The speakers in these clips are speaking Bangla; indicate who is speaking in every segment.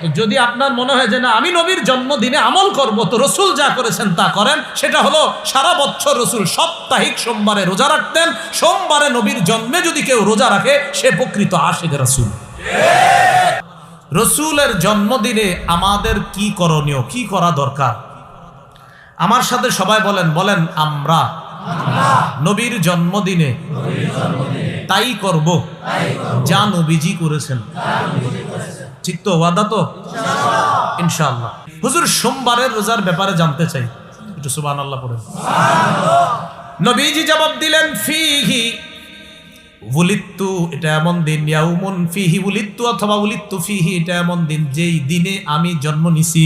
Speaker 1: তো যদি আপনার মনে হয় যে না আমি নবীর জন্মদিনে আমল করব, তো রসুল যা করেছেন তা করেন। সেটা হলো সারা বছর রসুল সাপ্তাহিক সোমবারে রোজা রাখতেন। সোমবারে নবীর জন্মে যদি কেউ রোজা রাখে সে প্রকৃত আশিক রসুল। রসুলের জন্মদিনে আমাদের কি করণীয়, কি করা দরকার? আমার সাথে সবাই বলেন বলেন আমরা নবীর জন্মদিনে তাই করব যা নবীজি করেছেন। ঠিক তো? ওয়াদা তো? ইনশাআল্লাহ। হুজুর সোমবারের রোজার ব্যাপারে জানতে চাই, একটু সুবহানাল্লাহ পড়েন। নবীজি জবাব দিলেন ফিহি উলিত্তু, এটা এমন দিন, ইয়াউমুন ফিহি উলিত্তু অথবা উলিত্তু ফিহি, এটা এমন দিন যেই দিনে আমি জন্ম নিছি।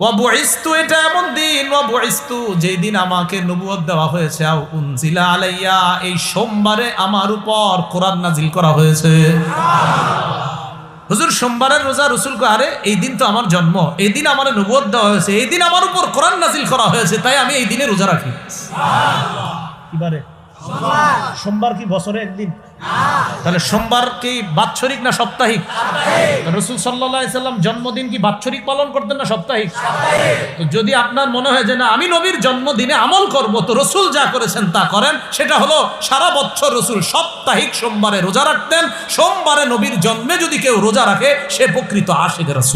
Speaker 1: ওয়া বুইস্তু, এটা এমন দিন, ওয়া বুইস্তু যেই দিন আমাকে নবুয়ত দেওয়া হয়েছে। আও উনজিলা আলাইয়া, এই সোমবারে আমার উপর কোরআন নাজিল করা হয়েছে। হুজুর সোমবারের রোজা, রসুল কো আরে এই দিন তো আমার জন্ম, এই দিন আমার নবুয়ত দেওয়া হয়েছে, এই দিন আমার উপর কোরআন নাজিল করা হয়েছে, তাই আমি এই দিনে রোজা রাখি। কিবারে? সোমবার কি বছরে একদিন? তাহলে সোমবার কি বাৎসরিক না সাপ্তাহিক? রাসূল সাল্লাল্লাহু আলাইহি সাল্লাম জন্মদিন কি বাৎসরিক পালন করতেন না সাপ্তাহিক? তো যদি আপনার মনে হয় যে না আমি নবীর জন্মদিনে আমল করব, তো রসুল যা করেছেন তা করেন। সেটা হলো সারা বছর রসুল সাপ্তাহিক সোমবারে রোজা রাখতেন। সোমবারে নবীর জন্মে যদি কেউ রোজা রাখে সে প্রকৃত আশিক রাসূল।